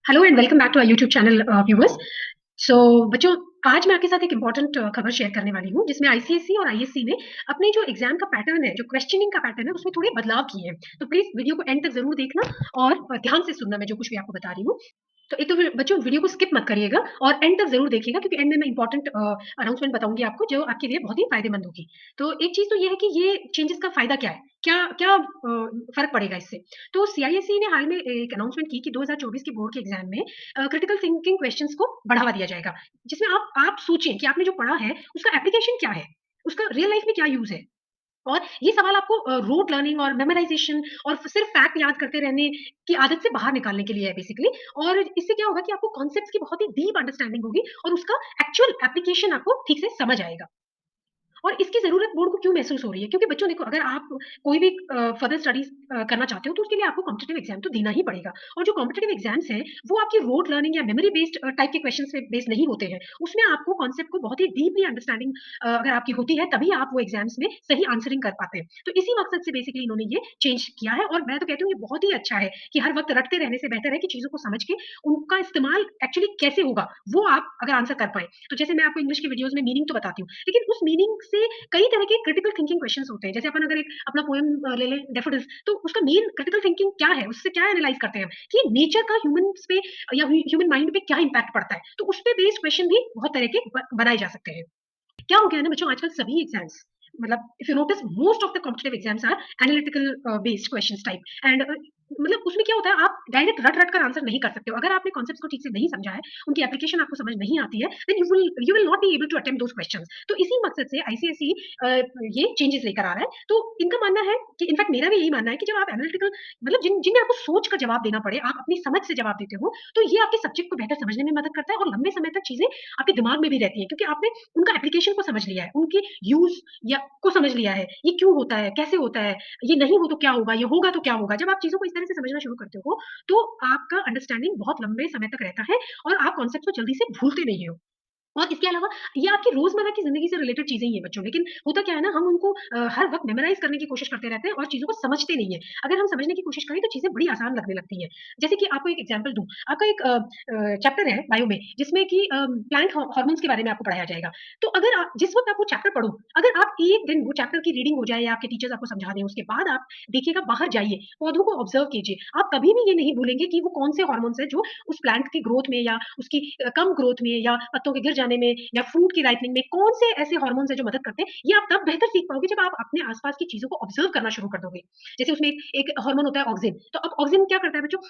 Hello and welcome back to our YouTube channel viewers. So बच्चों, आज मैं आपके साथ एक इम्पोर्टेंट खबर शेयर करने वाली हूँ जिसमें आईसीएसई और आईएससी ने अपने जो एग्जाम का पैटर्न है, जो क्वेश्चनिंग का पैटर्न है, उसमें थोड़े बदलाव किए हैं। तो प्लीज वीडियो को एंड तक जरूर देखना और ध्यान से सुनना मैं जो कुछ भी आपको बता रही हूँ। तो एक तो फिर बच्चों वीडियो को स्किप मत करिएगा और एंड तक ज़रूर देखिएगा, क्योंकि एंड में मैं इम्पोर्टेंट अनाउंसमेंट बताऊँगी आपको जो आपके लिए बहुत ही फ़ायदेमंद होगी। तो एक चीज़ तो ये है कि ये चेंजेस का फ़ायदा क्या है? क्या क्या फ़र्क पड़ेगा इससे? तो सीआईएससीई ने हाल में एक अनाउंसमेंट की कि 2024 के बोर्ड के एग्ज़ाम में क्रिटिकल थिंकिंग क्वेश्चंस को बढ़ावा दिया जाएगा। जिसमें आप सोचें कि आपने जो पढ़ा है उसका एप्लीकेशन क्या है? उसका रियल लाइफ़ में क्या यूज़ है? और ये सवाल आपको रूट लर्निंग और मेमोराइज़ेशन और सिर्फ फैक्ट याद करते रहने की आदत से बाहर निकालने के लिए है बेसिकली। और इससे क्या होगा कि आपको कॉन्सेप्ट्स की बहुत ही डीप अंडरस्टैंडिंग होगी और उसका एक्चुअल एप्लीकेशन आपको ठीक से समझ आएगा। और इसकी ज़रूरत बोर्ड को क्यों महसूस हो रही है? क्योंकि बच्चों देखो, अगर आप कोई भी फर्दर स्टडीज़ करना चाहते हो तो उसके लिए आपको कॉम्पिटिटिव एग्ज़ाम तो देना ही पड़ेगा। और जो कॉम्पिटिटिव एग्ज़ाम्स हैं, वो आपकी रोट लर्निंग या मेमोरी बेस्ड टाइप के क्वेश्चन्स पे बेस्ड नहीं होते हैं। उसमें आपको कॉन्सेप्ट को बहुत ही डीपली अंडरस्टैंडिंग अगर आपकी होती है, तभी आप वो एग्ज़ाम्स में सही आंसरिंग कर पाते हैं। तो इसी मकसद से बेसिकली इन्होंने ये चेंज किया है और मैं तो कहती हूँ ये बहुत ही अच्छा है कि हर वक़्त रटते रहने से बेहतर है कि चीज़ों को समझ के उनका इस्तेमाल एक्चुअली कैसे होगा, वो आप अगर आंसर कर पाएँ। तो जैसे मैं आपको इंग्लिश की वीडियोज़ में मीनिंग तो बताती हूँ, लेकिन उस मीनिंग से कई तरह के क्रिटिकल थिंकिंग क्वेश्चंस होते हैं। जैसे अपन अगर एक अपना पोएम ले लें डैफोडिल्स, तो उसका मेन क्रिटिकल थिंकिंग क्या है? उससे क्या एनालाइज़ करते हैं हम कि नेचर का ह्यूमन्स पे या ह्यूमन माइंड पे क्या इम्पैक्ट पड़ता है। तो उस पे बेस्ड क्वेश्चन भी बहुत तरह के बनाए जा सकते हैं। क्या हो गया है ना बच्चों, आजकल सभी एग्जाम्स, मतलब if you notice most of the competitive exams are analytical based questions type and मतलब उसमें क्या होता है, आप डायरेक्ट रट रट कर आंसर नहीं कर सकते हो। अगर आपने कॉन्सेप्ट्स को ठीक से नहीं समझा है, उनकी एप्लीकेशन आपको समझ नहीं आती है, then you will not be able to attempt those questions. तो इसी मकसद से आईसीएसई ये चेंजेस लेकर आ रहा है। तो इनका मानना है कि इनफैक्ट मेरा भी यही मानना है कि जब आप एनालिटिकल, मतलब जिनमें आपको सोच कर जवाब देना पड़े, आप अपनी समझ से जवाब देते हो, तो ये आपके सब्जेक्ट को बेहतर समझने में मदद करता है और लंबे समय तक चीजें आपके दिमाग में भी रहती है, क्योंकि आपने उनका एप्लीकेशन को समझ लिया है, उनकी यूज़ या को समझ लिया है, ये क्यों होता है, कैसे होता है, ये नहीं हो तो क्या होगा, ये होगा तो क्या होगा? जब आप चीज़ों को इस तरह से समझना शुरू करते हो, तो आपका अंडरस्टैंडिंग बहुत लंबे समय तक रहता है और आप कॉन्सेप्ट को जल्दी से भूलते नहीं हो। और इसके अलावा ये आपकी रोज़मर्रा की ज़िंदगी से रिलेटेड चीज़ें ही हैं बच्चों, लेकिन होता क्या है ना, हम उनको हर वक़्त मेमोराइज़ करने की कोशिश करते रहते हैं और चीज़ों को समझते नहीं हैं। अगर हम समझने की कोशिश करें तो चीज़ें बड़ी आसान लगने लगती हैं। जैसे कि आपको एक एग्ज़ाम्पल दूँ, आपका एक चैप्टर है बायो में, जिसमें कि प्लांट हार्मोन्स के बारे में आपको पढ़ाया जाएगा। तो अगर आप जिस वक़्त आप वो चैप्टर पढ़ो, अगर आप एक दिन वो चैप्टर की रीडिंग हो जाए या आपके टीचर्स आपको समझा दें, उसके बाद आप देखिएगा, बाहर जाइए, पौधों को ऑब्ज़र्व कीजिए। आप कभी भी ये नहीं भूलेंगे कि वो कौन से हार्मोन्स हैं जो उस प्लांट की ग्रोथ में या उसकी कम ग्रोथ में या पत्तों के गिर जाने में या फ्रूट की राइपनिंग में कौन से ऐसे हार्मोन्स हैं जो मदद करते हैं, ये आप तब बेहतर सीख पाओगे जब आप अपने आस-पास की चीज़ों को ऑब्ज़र्व करना शुरू कर दोगे। जैसे उसमें एक हार्मोन होता है ऑक्सिन, तो अब ऑक्सिन क्या करता है बच्चों,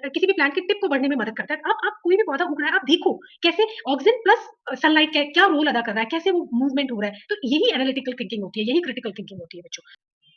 किसी भी प्लांट के टिप को बढ़ने में मदद करता है। अब आप कोई भी पौधा उग रहा है, आप देखो कैसे ऑक्सिन प्लस सनलाइट क्या रोल अदा कर रहा है, कैसे वो मूवमेंट हो रहा है। तो यही एनालिटिकल थिंकिंग होती है, यही क्रिटिकल थिंकिंग होती है बच्चों।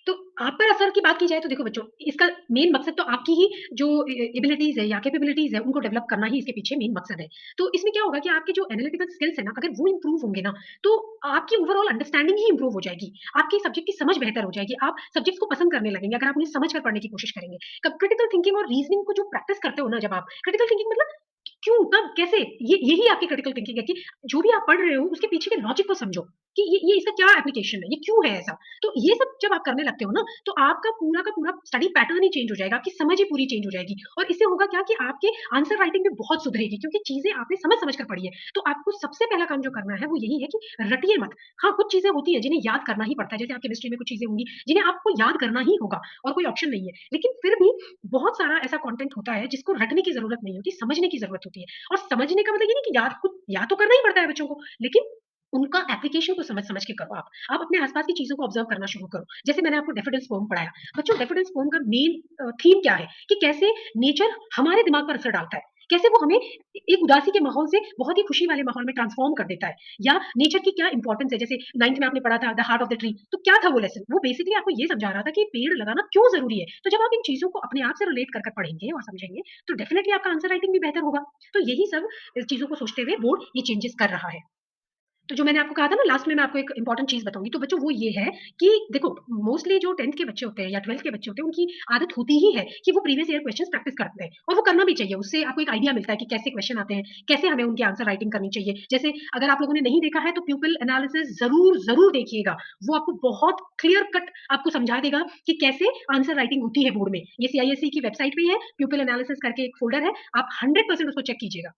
तो आप पर असर की बात की जाए तो देखो बच्चों, इसका मेन मकसद तो आपकी ही जो एबिलिटीज़ है या कैपेबिलिटीज़ है, उनको डेवलप करना ही इसके पीछे मेन मकसद है। तो इसमें क्या होगा कि आपके जो एनालिटिकल स्किल्स है ना, अगर वो इम्प्रूव होंगे ना, तो आपकी ओवरऑल अंडरस्टैंडिंग ही इम्प्रूव हो जाएगी। आपकी सब्जेक्ट की समझ बेहतर हो जाएगी। आप सब्जेक्ट्स को पसंद करने लगेंगे, अगर आप उन्हें समझ कर पढ़ने की कोशिश करेंगे। कब क्रिटिकल थिंकिंग और रीज़निंग को जो प्रैक्टिस करते हो ना जब आप, क्रिटिकल थिंकिंग मतलब क्यों, कब, कैसे, ये यही आपकी क्रिटिकल थिंकिंग है कि जो भी आप पढ़ रहे हो उसके पीछे के लॉजिक को समझो कि ये इसका क्या एप्लीकेशन है, ये क्यों है ऐसा? तो ये सब जब आप करने लगते हो ना, तो आपका पूरा का पूरा स्टडी पैटर्न ही चेंज हो जाएगा, आपकी समझ ही पूरी चेंज हो जाएगी और इससे होगा क्या कि आपके आंसर राइटिंग भी बहुत सुधरेगी, क्योंकि चीज़ें आपने समझ-समझ कर पढ़ी है। तो आपको सबसे पहला काम जो करना है वो यही है कि रटिए मत। हाँ, कुछ चीज़ें होती हैं जिन्हें याद करना ही पड़ता है, जैसे आप केमिस्ट्री में कुछ चीज़ें होंगी जिन्हें आपको याद करना ही होगा और कोई ऑप्शन नहीं है। लेकिन फिर भी बहुत सारा ऐसा कंटेंट होता है जिसको रटने की ज़रूरत नहीं होती, समझने की ज़रूरत होती है। और समझने का मतलब ये नहीं कि याद तो करना ही पड़ता है बच्चों को, लेकिन उनका एप्लीकेशन को समझ-समझ के करो आप। आप अपने आस-पास की चीज़ों को ऑब्ज़र्व करना शुरू करो। जैसे मैंने आपको डैफ़ोडिल्स पोएम पढ़ाया। बच्चों, डैफ़ोडिल्स पोएम का मेन थीम क्या है कि कैसे नेचर हमारे दिमाग पर असर डालता है। कैसे वो हमें एक उदासी के माहौल से बहुत ही खुशी वाले माहौल में ट्रांसफ़ॉर्म कर देता है। या नेचर की क्या इम्पोर्टेंस है, जैसे 9th में आपने पढ़ा था the heart of the tree, तो क्या था वो लेसन? वो बेसिकली आपको ये समझा रहा था कि पेड़ लगाना क्यों ज़रूरी है। तो जब आप इन चीज़ों को अपने आप से रिलेट कर पढ़ेंगे और समझेंगे, तो डेफ़िनिटली आपका आंसर राइटिंग भी बेहतर होगा। तो यही सब चीज़ों को सोचते हुए बोर्ड ये चेंजेज़ कर रहा है। तो जो मैंने आपको कहा था ना लास्ट में मैं आपको एक इम्पोर्टेंट चीज़ बताऊँगी, तो बच्चों वो ये है कि देखो मोस्टली जो 10th के बच्चे होते हैं या 12th के बच्चे होते हैं, उनकी आदत होती ही है कि वो प्रीवियस ईयर क्वेश्चन्स प्रैक्टिस करते हैं और वो करना भी चाहिए। उससे आपको एक आइडिया मिलता है कि कैसे क्वेश्चन आते हैं, कैसे हमें उनकी आंसर राइटिंग करनी चाहिए। जैसे अगर आप लोगों ने नहीं देखा है तो प्यूपिल एनालिसिस ज़रूर देखिएगा। वो आपको बहुत क्लियर कट आपको समझा देगा कि कैसे आंसर राइटिंग होती है बोर्ड में। ये सीआईएससी की वेबसाइट पे ही है, प्यूपिल एनालिसिस करके एक फ़ोल्डर है, आप 100% उसको चेक कीजिएगा।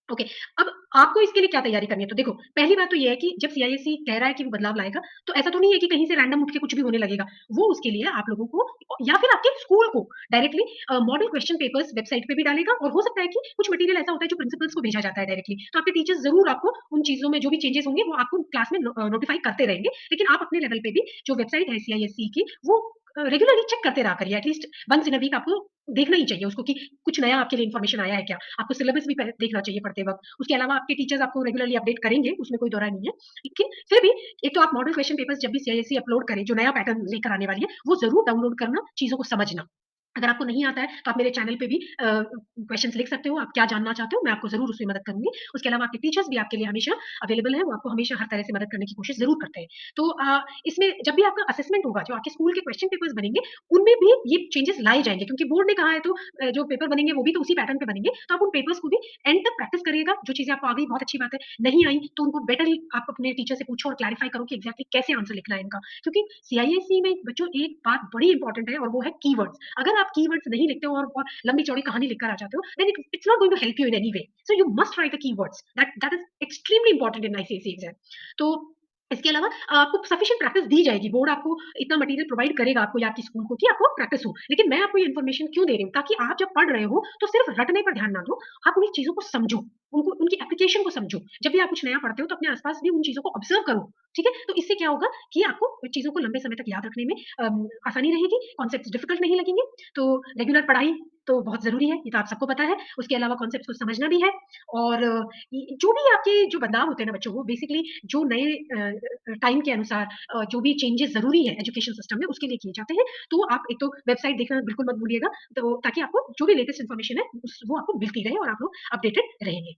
ओके, अब आपको इसके लिए क्या तैयारी करनी है? तो देखो, पहली बात तो ये है कि जब सीआईएससी कह रहा है कि वो बदलाव लाएगा, तो ऐसा तो नहीं है कि कहीं से रैंडम उठ के कुछ भी होने लगेगा। वो उसके लिए आप लोगों को या फिर आपके स्कूल को directly model question papers website पे भी डालेगा और हो सकता है कि कुछ मटीरियल ऐसा होता है जो प्रिंसिपल्स को भेजा जाता है डायरेक्टली। तो आपके टीचर्स ज़रूर आपको उन चीज़ों में जो भी चेंजेस होंगे, वो आपको क्लास में नोटिफाई करते रहेंगे। लेकिन आप अपने लेवल पे भी जो वेबसाइट है सीआईएससी की, वो रेगुलरली चेक करते रहा करिए। At least once in a week आपको देखना ही चाहिए उसको कि कुछ नया आपके लिए इन्फॉर्मेशन आया है क्या? आपको सिलेबस भी देखना चाहिए पढ़ते वक़्त। उसके अलावा आपके टीचर्स आपको रेगुलरली अपडेट करेंगे, उसमें कोई दो राय नहीं है। लेकिन फिर भी एक तो आप मॉडल क्वेश्चन पेपर्स जब भी सीआईएससी अपलोड करे, जो नया पैटर्न लेकर आने वाली है, वो ज़रूर डाउनलोड करना, चीज़ों को समझना। अगर आपको नहीं आता है, तो आप मेरे चैनल पे भी क्वेश्चन्स लिख सकते हो, आप क्या जानना चाहते हो, मैं आपको ज़रूर उसमें मदद करूँगी। उसके अलावा आपके टीचर्स भी आपके लिए हमेशा अवेलेबल हैं, वो आपको हमेशा हर तरह से मदद करने की कोशिश ज़रूर करते हैं। तो इसमें जब भी आपका असेसमेंट होगा, जो आपके स्कूल के क्वेश्चन पेपर्स बनेंगे, उनमें भी ये चेंजेस लाए जाएँगे क्योंकि बोर्ड ने कहा है तो जो पेपर बनेंगे वो भी तो उसी पैटर्न पे बनेंगे, तो आप उन पेपर्स को भी एंड तक प्रैक्टिस करिएगा, जो चीज़ें आपको आ गई बहुत अच्छी बात है, नहीं आई तो उनको बेटर आप अपने टीचर से पूछो और क्लैरिफाई करो कि एग्ज़ैक्टली कैसे आंसर लिखना है इनका। क्योंकि सीआईएसई में बच्चों एक बात बड़ी इंपॉर्टेंट है और वो है कीवर्ड्स। अगर आप कीवर्ड्स नहीं लिखते हो और लंबी-चौड़ी कहानी लिखकर आ जाते हो, then it's not going to help you in any way. So you must write the keywords that is extremely important in ICSE exam. तो इसके अलावा आपको सफिशिएंट प्रैक्टिस दी जाएगी। बोर्ड आपको इतना मटेरियल प्रोवाइड करेगा आपको या आपके स्कूल को कि आपको प्रैक्टिस हो। लेकिन मैं आपको ये इन्फॉर्मेशन क्यों दे रही हूँ? ताकि आप जब पढ़ रहे हो, तो सिर्फ रटने पर ध्यान ना दो, आप उन्हीं चीज़ों को समझो, उनको उनकी एप्लीकेशन को समझो। जब भी आप कुछ नया पढ़ते हो, तो अपने आस-पास भी उन चीज़ों को ऑब्ज़र्व करो, ठीक है? तो इससे क्या होगा कि आपको चीज़ों को लंबे समय तक याद रखने में आसानी रहेगी, कॉन्सेप्ट्स डिफिकल्ट नहीं लगेंगे। तो रेगुलर पढ़ाई तो बहुत ज़रूरी है, ये तो आप सबको पता है। उसके अलावा कॉन्सेप्ट्स को समझना भी है और जो भी आपके जो बदलाव होते हैं ना बच्चों, वो बेसिकली जो नए टाइम के अनुसार जो भी चेंजेस ज़रूरी है एजुकेशन सिस्टम में, उसके लिए किए जाते हैं। तो आप एक तो वेबसाइट देखना बिल्कुल मत भूलिएगा, तो ताकि आपको जो भी लेटेस्ट इन्फॉर्मेशन है, वो आपको मिलती रहे और आप लोग अपडेटेड रहेंगे।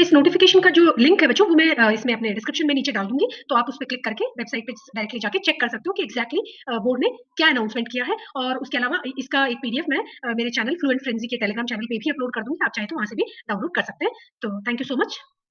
इस नोटिफ़िकेशन का जो लिंक है बच्चों, वो मैं इसमें अपने डिस्क्रिप्शन में नीचे डाल दूँगी, तो आप उस पे क्लिक करके वेबसाइट पे डायरेक्टली जाके चेक कर सकते हो कि एग्ज़ैक्टली बोर्ड ने क्या अनाउंसमेंट किया है और उसके अलावा इसका एक पीडीएफ मैं मेरे चैनल फ्लुएंट फ्रेंज़ी के टेलीग्राम चैनल पे भी अपलोड कर दूँगी, आप चाहें तो वहाँ से भी डाउनलोड कर सकते हैं। तो थैंक यू सो मच।